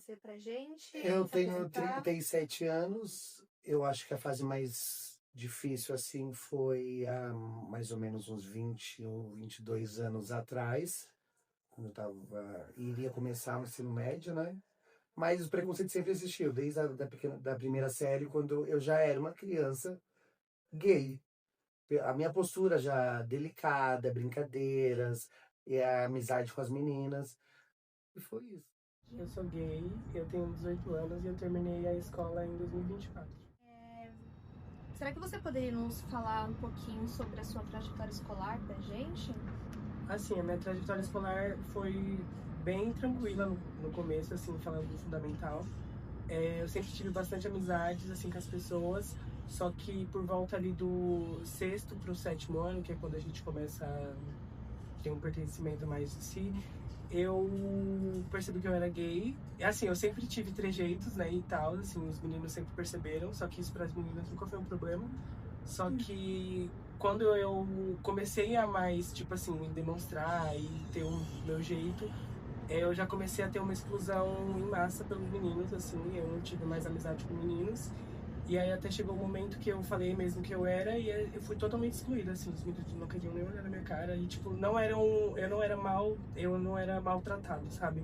você pra gente? Eu Se tenho apresentar? 37 anos, eu acho que a fase mais difícil, assim, foi há mais ou menos uns 20 ou 22 anos atrás, quando eu iria começar o ensino médio, né? Mas o preconceito sempre existiu, desde da primeira série, quando eu já era uma criança gay. A minha postura já delicada, brincadeiras, e a amizade com as meninas, e foi isso. Eu sou gay, eu tenho 18 anos e eu terminei a escola em 2024. Será que você poderia nos falar um pouquinho sobre a sua trajetória escolar pra gente? Assim, a minha trajetória escolar foi bem tranquila no começo, assim, falando do fundamental. Eu sempre tive bastante amizades, assim, com as pessoas, só que por volta ali do sexto pro sétimo ano, que é quando a gente começa a ter um pertencimento mais de si, eu percebi que eu era gay. Assim, eu sempre tive trejeitos, né, e tal, assim, os meninos sempre perceberam, só que isso para as meninas nunca foi um problema. Só que quando eu comecei a mais, tipo assim, demonstrar e ter o meu jeito, eu já comecei a ter uma exclusão em massa pelos meninos, assim, eu não tive mais amizade com meninos. E aí até chegou o momento que eu falei mesmo que eu era e eu fui totalmente excluída, assim, os meninos não queriam nem olhar na minha cara e tipo, eu não era maltratado, sabe?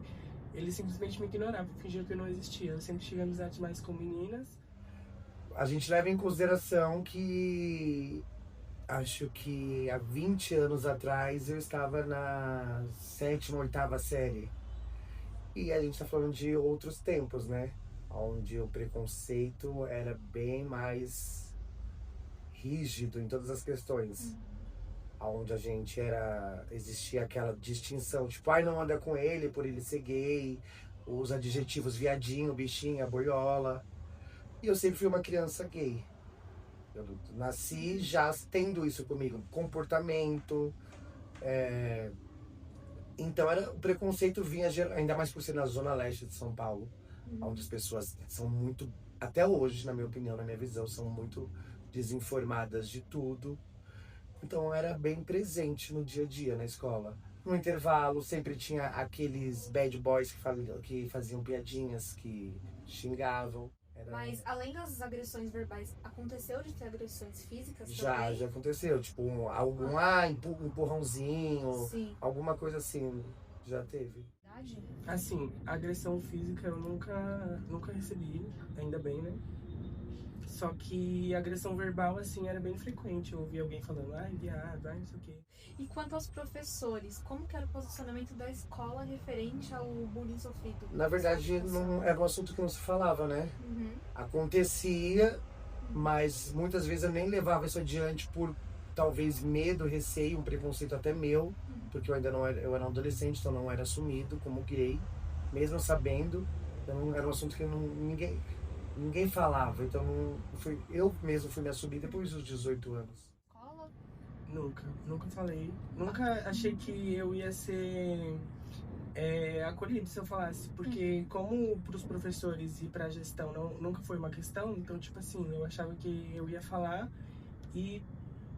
Eles simplesmente me ignoravam, fingiam que eu não existia. Eu sempre tive amizades mais com meninas. A gente leva em consideração que acho que há 20 anos atrás eu estava na sétima, oitava série. E a gente está falando de outros tempos, né? Onde o preconceito era bem mais rígido em todas as questões. Onde a gente existia aquela distinção, tipo, ai, não anda com ele por ele ser gay, os adjetivos viadinho, bichinha, boiola. E eu sempre fui uma criança gay. Eu nasci já tendo isso comigo, comportamento. Então o preconceito vinha, ainda mais por ser na zona leste de São Paulo, onde as pessoas são muito, até hoje, na minha opinião, na minha visão, são muito desinformadas de tudo. Então era bem presente no dia a dia na escola. No intervalo sempre tinha aqueles bad boys que faziam piadinhas, que xingavam. Mas além das agressões verbais, aconteceu de ter agressões físicas Já também? aconteceu, tipo, empurrãozinho, Sim. alguma coisa assim, já teve. Verdade? Assim, agressão física eu nunca recebi, ainda bem, né? Só que agressão verbal, assim, era bem frequente. Eu ouvia alguém falando, ai, viado, ai, não sei o quê. E quanto aos professores, como que era o posicionamento da escola referente ao bullying sofrido? Na verdade, não era um assunto que não se falava, né? Acontecia, mas muitas vezes eu nem levava isso adiante por talvez medo, receio, um preconceito até meu, porque eu ainda não era, eu era um adolescente, então não era assumido como gay, mesmo sabendo, então era um assunto que ninguém falava, então eu mesmo fui me assumir depois dos 18 anos. Escola? Nunca falei. Nunca achei que eu ia ser acolhido se eu falasse, porque como pros professores e pra gestão nunca foi uma questão, então, tipo assim, eu achava que eu ia falar e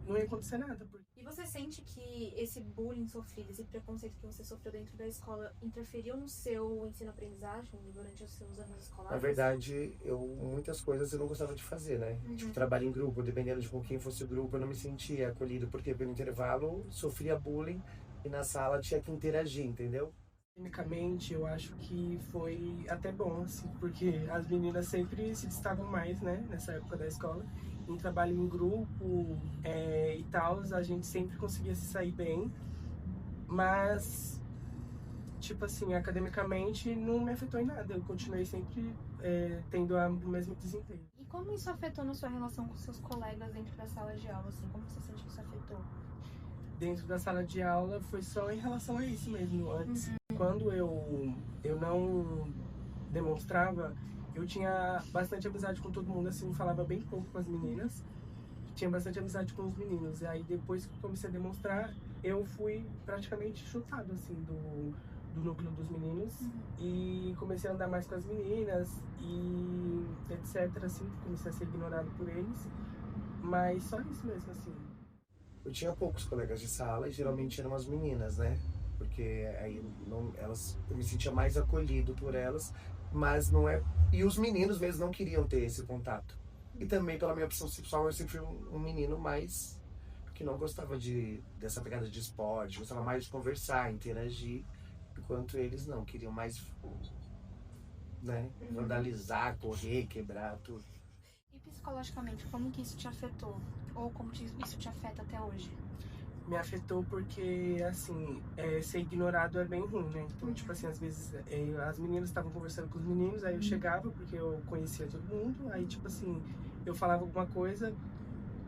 não ia acontecer nada. E você sente que esse bullying sofrido, esse preconceito que você sofreu dentro da escola, interferiu no seu ensino-aprendizagem durante os seus anos escolares? Na verdade, muitas coisas eu não gostava de fazer, né? Tipo, trabalho em grupo, dependendo de com quem fosse o grupo, eu não me sentia acolhido, porque pelo intervalo sofria bullying e na sala tinha que interagir, entendeu? Tecnicamente, eu acho que foi até bom, assim, porque as meninas sempre se destacam mais, né, nessa época da escola. Em trabalho em grupo e tal, a gente sempre conseguia se sair bem, mas, tipo assim, academicamente não me afetou em nada. Eu continuei sempre tendo o mesmo desempenho. E como isso afetou na sua relação com seus colegas dentro da sala de aula, assim? Como você sente que isso afetou? Dentro da sala de aula foi só em relação a isso mesmo. Antes, quando eu não demonstrava, eu tinha bastante amizade com todo mundo, assim, falava bem pouco com as meninas. Tinha bastante amizade com os meninos. E aí, depois que eu comecei a demonstrar, eu fui praticamente chutado, assim, do núcleo dos meninos. E comecei a andar mais com as meninas e etc, assim. Comecei a ser ignorado por eles. Mas só isso mesmo, assim. Eu tinha poucos colegas de sala e geralmente eram as meninas, né? Porque aí eu me sentia mais acolhido por elas, Mas não é... E os meninos mesmo não queriam ter esse contato. E também pela minha opção sexual, eu sempre fui um menino mais... que não gostava dessa pegada de esporte, gostava mais de conversar, interagir, enquanto eles não, queriam mais, né, vandalizar, correr, quebrar, tudo. E psicologicamente, como que isso te afetou? Ou como isso te afeta até hoje? Me afetou porque, assim, ser ignorado é bem ruim, né? Então, tipo assim, às vezes as meninas estavam conversando com os meninos, aí eu chegava, porque eu conhecia todo mundo, aí, tipo assim, eu falava alguma coisa,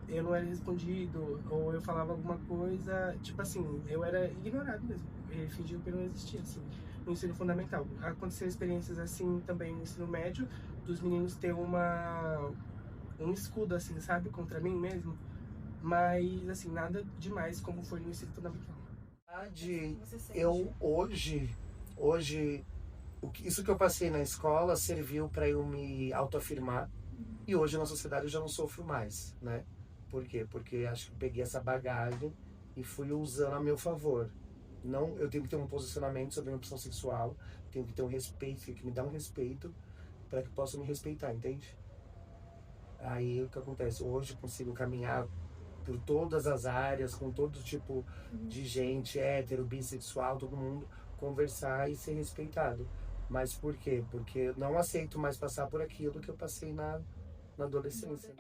eu não era respondido, ou eu falava alguma coisa, tipo assim, eu era ignorado mesmo, fingindo que eu não existia, assim, no ensino fundamental. Aconteceu experiências assim também no ensino médio, dos meninos ter um escudo, assim, sabe, contra mim mesmo, mas, assim, nada demais como foi no ensino fundamental. Eu hoje, isso que eu passei na escola serviu para eu me autoafirmar, e hoje na sociedade eu já não sofro mais, né? Por quê? Porque acho que peguei essa bagagem e fui usando a meu favor. Não, eu tenho que ter um posicionamento sobre a minha opção sexual, tenho que ter um respeito, tenho que me dar um respeito para que possa me respeitar, entende? Aí o que acontece? Hoje eu consigo caminhar por todas as áreas, com todo tipo de gente, hétero, bissexual, todo mundo, conversar e ser respeitado. Mas por quê? Porque eu não aceito mais passar por aquilo que eu passei na adolescência.